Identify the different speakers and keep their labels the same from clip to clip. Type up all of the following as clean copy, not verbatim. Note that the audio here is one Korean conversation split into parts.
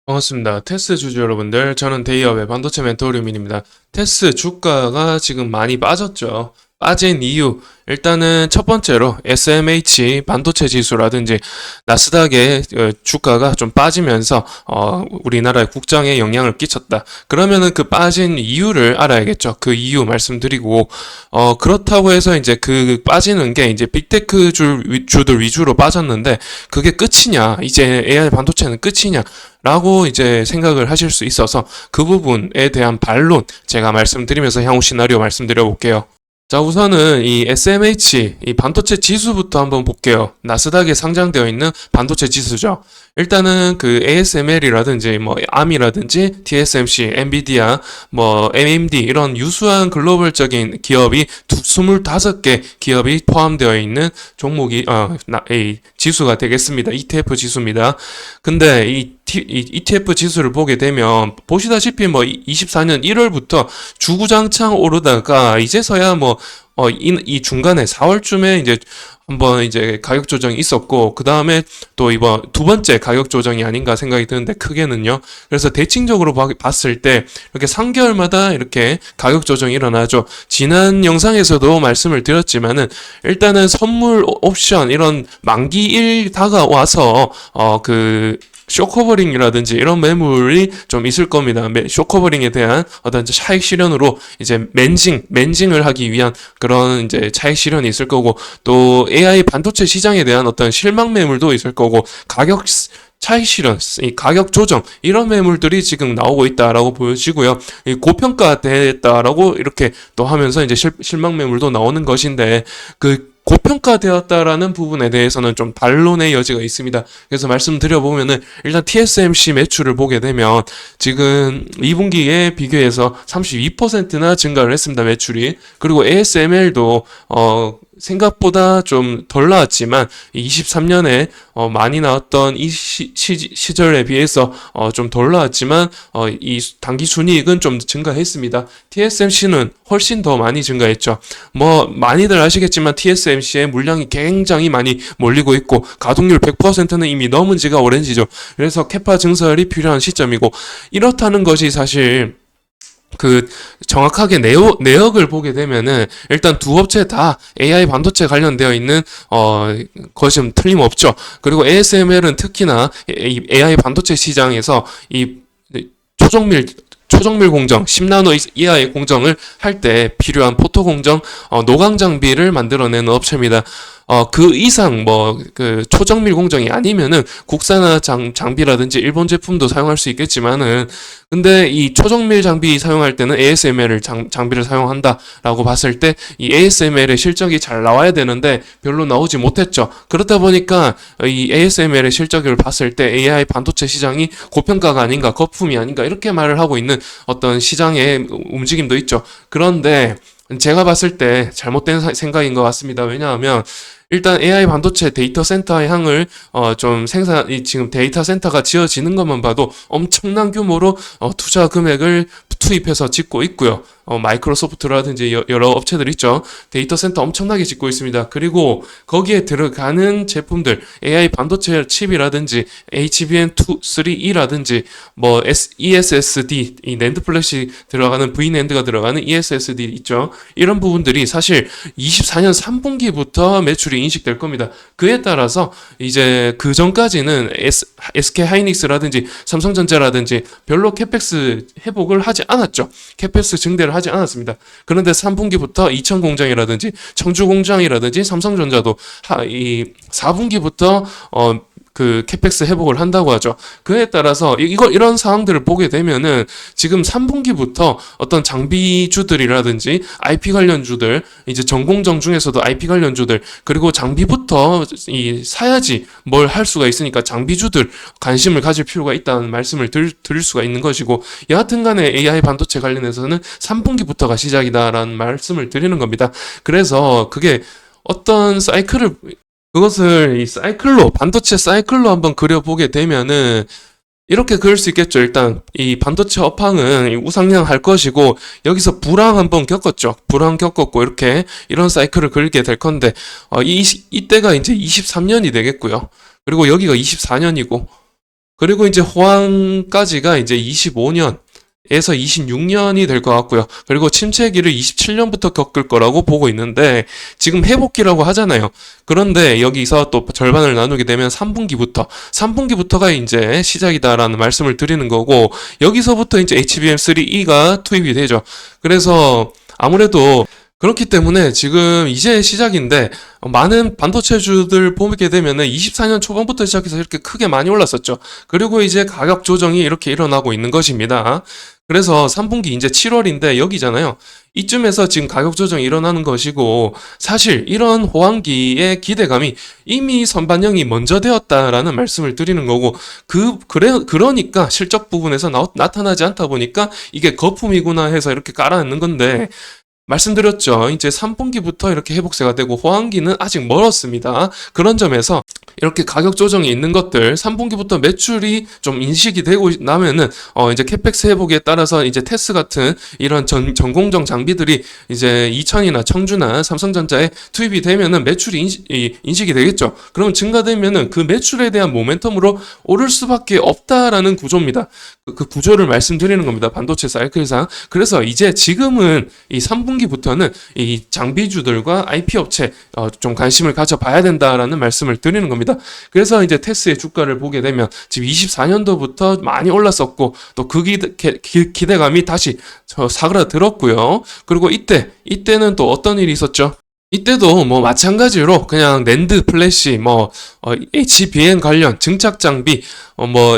Speaker 1: 반갑습니다. 테스 주주 여러분들, 저는 데이업의 반도체 멘토 류민입니다. 테스 주가가 지금 많이 빠졌죠. 빠진 이유, 일단은 첫 번째로 SMH 반도체 지수라든지 나스닥의 주가가 좀 빠지면서 우리나라의 국장에 영향을 끼쳤다. 그러면은 그 빠진 이유를 알아야겠죠. 그 이유 말씀드리고 그렇다고 해서 이제 그 빠지는 게 이제 빅테크 주들 위주로 빠졌는데 그게 끝이냐? 이제 AI 반도체는 끝이냐? 라고 이제 생각을 하실 수 있어서 그 부분에 대한 반론 제가 말씀드리면서 향후 시나리오 말씀드려 볼게요. 자, 우선은 이 SMH, 이 반도체 지수부터 한번 볼게요. 나스닥에 상장되어 있는 반도체 지수죠. 일단은 그 ASML이라든지 뭐 ARM이라든지 TSMC, 엔비디아, 뭐 AMD 이런 유수한 글로벌적인 기업이 25개 기업이 포함되어 있는 종목이 이 지수가 되겠습니다. ETF 지수입니다. 근데 이 ETF 지수를 보게 되면 보시다시피 뭐 24년 1월부터 주구장창 오르다가 이제서야 뭐 이 중간에 4월쯤에 이제 한번 이제 가격 조정이 있었고 그 다음에 또 이번 두 번째 가격 조정이 아닌가 생각이 드는데 크게는요. 그래서 대칭적으로 봤을 때 이렇게 3개월마다 이렇게 가격 조정이 일어나죠. 지난 영상에서도 말씀을 드렸지만은 일단은 선물 옵션 이런 만기일 다가와서 그 쇼커버링이라든지 이런 매물이 좀 있을 겁니다. 쇼커버링에 대한 어떤 차익 실현으로 이제 맨징을 하기 위한 그런 이제 차익 실현이 있을 거고 또 AI 반도체 시장에 대한 어떤 실망 매물도 있을 거고 가격 차익 실현, 이 가격 조정 이런 매물들이 지금 나오고 있다라고 보여지고요. 고평가됐다라고 이렇게 또 하면서 이제 실망 매물도 나오는 것인데 그 고평가되었다라는 부분에 대해서는 좀 반론의 여지가 있습니다. 그래서 말씀드려보면은 일단 TSMC 매출을 보게 되면 지금 2분기에 비교해서 32%나 증가를 했습니다. 매출이. 그리고 ASML도 생각보다 좀 덜 나왔지만 23년에 많이 나왔던 이 시절에 비해서 좀 덜 나왔지만 이 당기 순이익은 좀 증가했습니다. TSMC는 훨씬 더 많이 증가했죠. 뭐 많이들 아시겠지만 TSMC의 물량이 굉장히 많이 몰리고 있고 가동률 100%는 이미 넘은 지가 오랜지죠. 그래서 캐파 증설이 필요한 시점이고 이렇다는 것이 사실 그 정확하게 내역을 보게 되면은 일단 두 업체 다 AI 반도체 관련되어 있는 것은 틀림없죠. 그리고 ASML은 특히나 AI 반도체 시장에서 이 초정밀 공정, 10나노 이하의 공정을 할 때 필요한 포토 공정, 노광 장비를 만들어내는 업체입니다. 그 이상 그 초정밀 공정이 아니면은 국산화 장비라든지 일본 제품도 사용할 수 있겠지만은 근데 이 초정밀 장비 사용할 때는 ASML 장비를 사용한다라고 봤을 때 이 ASML의 실적이 잘 나와야 되는데 별로 나오지 못했죠. 그렇다 보니까 이 ASML의 실적을 봤을 때 AI 반도체 시장이 고평가가 아닌가, 거품이 아닌가 이렇게 말을 하고 있는 어떤 시장의 움직임도 있죠. 그런데 제가 봤을 때 잘못된 생각인 것 같습니다. 왜냐하면 일단 AI 반도체 데이터 센터의 향을 좀 지금 데이터 센터가 지어지는 것만 봐도 엄청난 규모로 투자 금액을 투입해서 짓고 있고요. 마이크로소프트라든지 여러 업체들 있죠. 데이터 센터 엄청나게 짓고 있습니다. 그리고 거기에 들어가는 제품들, AI 반도체 칩이라든지 HBM3E라든지 뭐 ESSD, 이 낸드 플래시 들어가는 V낸드가 들어가는 ESSD 있죠. 이런 부분들이 사실 24년 3분기부터 매출이 인식될 겁니다. 그에 따라서 이제 그 전까지는 SK 하이닉스라든지 삼성전자라든지 별로 캐펙스 회복을 하지 않았죠. 캐펙스 증대를 하지 않았습니다. 그런데 3분기부터 이천 공장이라든지 청주 공장이라든지 삼성전자도 이 4분기부터 그 캐펙스 회복을 한다고 하죠. 그에 따라서 이런 상황들을 보게 되면은 지금 3분기부터 어떤 장비주들이라든지 IP 관련주들, 이제 전공정 중에서도 IP 관련주들, 그리고 장비부터 사야지 뭘 할 수가 있으니까 장비주들 관심을 가질 필요가 있다는 말씀을 드릴 수가 있는 것이고, 여하튼 간에 AI 반도체 관련해서는 3분기부터가 시작이다라는 말씀을 드리는 겁니다. 그래서 그게 어떤 그것을 이 반도체 사이클로 한번 그려보게 되면은, 이렇게 그릴 수 있겠죠. 일단, 이 반도체 업황은 우상향할 것이고, 여기서 불황 한번 겪었죠. 불황 겪었고, 이런 사이클을 그리게 될 건데, 이때가 이제 23년이 되겠고요. 그리고 여기가 24년이고, 그리고 이제 호황까지가 이제 25년 에서 26년이 될 것 같고요. 그리고 침체기를 27년부터 겪을 거라고 보고 있는데 지금 회복기라고 하잖아요. 그런데 여기서 또 절반을 나누게 되면 3분기부터가 이제 시작이다라는 말씀을 드리는 거고 여기서부터 이제 HBM3E가 투입이 되죠. 그래서 아무래도 그렇기 때문에 지금 이제 시작인데 많은 반도체주들 보게 되면은 24년 초반부터 시작해서 이렇게 크게 많이 올랐었죠. 그리고 이제 가격 조정이 이렇게 일어나고 있는 것입니다. 그래서 3분기 이제 7월인데 여기잖아요. 이쯤에서 지금 가격 조정이 일어나는 것이고 사실 이런 호황기의 기대감이 이미 선반영이 먼저 되었다라는 말씀을 드리는 거고 그러니까 실적 부분에서 나타나지 않다 보니까 이게 거품이구나 해서 이렇게 깔아놓는 건데 말씀드렸죠. 이제 3분기부터 이렇게 회복세가 되고 호황기는 아직 멀었습니다. 그런 점에서 이렇게 가격 조정이 있는 것들 3분기부터 매출이 좀 인식이 되고 나면은 이제 캐펙스 회복에 따라서 이제 테스 같은 이런 전공정 장비들이 이제 이천이나 청주나 삼성전자에 투입이 되면은 매출이 인식이 되겠죠. 그럼 증가되면은 그 매출에 대한 모멘텀으로 오를 수밖에 없다라는 구조입니다. 그 구조를 말씀드리는 겁니다. 반도체 사이클상. 그래서 이제 지금은 이 3분기부터는 이 장비주들과 IP 업체 좀 관심을 가져봐야 된다라는 말씀을 드리는 겁니다. 그래서 이제 테스의 주가를 보게 되면 지금 24년도부터 많이 올랐었고 또 그 기대감이 다시 사그라들었고요. 그리고 이때는 또 어떤 일이 있었죠? 이때도 뭐 마찬가지로 그냥 낸드, 플래시, HBM 관련 증착 장비,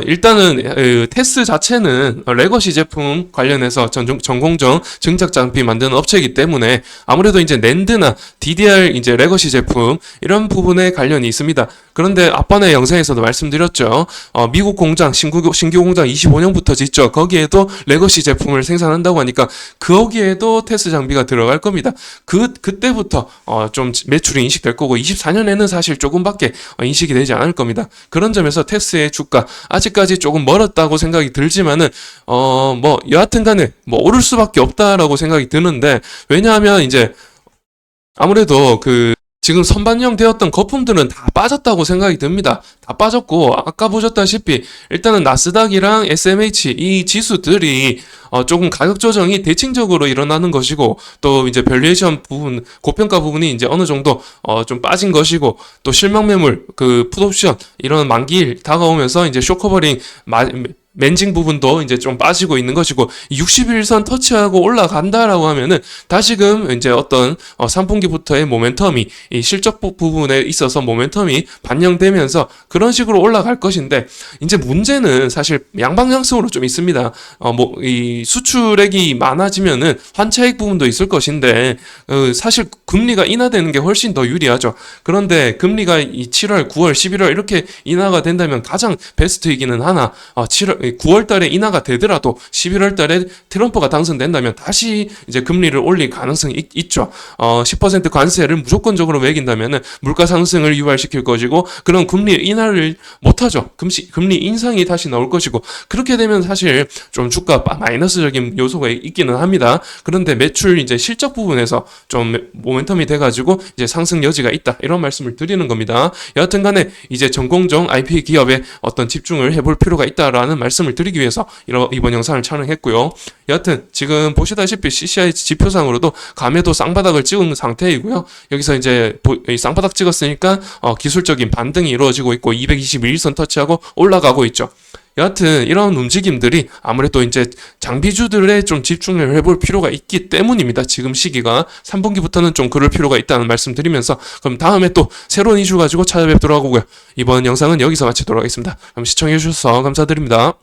Speaker 1: 일단은 테스 자체는 레거시 제품 관련해서 전공정 증착 장비 만드는 업체이기 때문에 아무래도 이제 낸드나 DDR 이제 레거시 제품 이런 부분에 관련이 있습니다. 그런데 앞번에 영상에서도 말씀드렸죠. 미국 공장 신규 공장 25년부터 짓죠. 거기에도 레거시 제품을 생산한다고 하니까 거기에도 테스 장비가 들어갈 겁니다. 그때부터 좀 매출이 인식될 거고 24년에는 사실 조금밖에 인식이 되지 않을 겁니다. 그런 점에서 테스의 주가 아직까지 조금 멀었다고 생각이 들지만은 여하튼 간에 오를 수밖에 없다라고 생각이 드는데 왜냐하면 이제 아무래도 지금 선반영 되었던 거품들은 다 빠졌다고 생각이 듭니다. 다 빠졌고 아까 보셨다시피 일단은 나스닥이랑 SMH 이 지수들이 조금 가격 조정이 대칭적으로 일어나는 것이고 또 이제 밸류에이션 부분 고평가 부분이 이제 어느 정도 좀 빠진 것이고 또 실명 매물 풋옵션 이런 만기일 다가오면서 이제 쇼커버링 멘징 부분도 이제 좀 빠지고 있는 것이고 61선 터치하고 올라간다라고 하면은 다시금 이제 어떤 3분기부터의 모멘텀이 이 실적 부분에 있어서 모멘텀이 반영되면서 그런 식으로 올라갈 것인데 이제 문제는 사실 양방향성으로 좀 있습니다. 이 수출액이 많아지면은 환차익 부분도 있을 것인데 사실 금리가 인하되는 게 훨씬 더 유리하죠. 그런데 금리가 이 7월, 9월, 11월 이렇게 인하가 된다면 가장 베스트이기는 하나 9월 달에 인하가 되더라도 11월 달에 트럼프가 당선된다면 다시 이제 금리를 올릴 가능성이 있죠. 10% 관세를 무조건적으로 매긴다면은 물가 상승을 유발시킬 것이고 그런 금리 인하를 못하죠. 금리 인상이 다시 나올 것이고 그렇게 되면 사실 좀 주가 마이너스적인 요소가 있기는 합니다. 그런데 매출 이제 실적 부분에서 좀 모멘텀이 돼가지고 이제 상승 여지가 있다 이런 말씀을 드리는 겁니다. 여하튼간에 이제 전공정 IP 기업에 어떤 집중을 해볼 필요가 있다라는 말씀을 드리기 위해서 이번 영상을 촬영했고요. 여하튼 지금 보시다시피 CCI 지표상으로도 감에도 쌍바닥을 찍은 상태이고요. 여기서 이제 쌍바닥 찍었으니까 기술적인 반등이 이루어지고 있고 221선 터치하고 올라가고 있죠. 여하튼 이런 움직임들이 아무래도 이제 장비주들에 좀 집중을 해볼 필요가 있기 때문입니다. 지금 시기가 3분기부터는 좀 그럴 필요가 있다는 말씀 드리면서 그럼 다음에 또 새로운 이슈 가지고 찾아뵙도록 하고요. 이번 영상은 여기서 마치도록 하겠습니다. 그럼 시청해 주셔서 감사드립니다.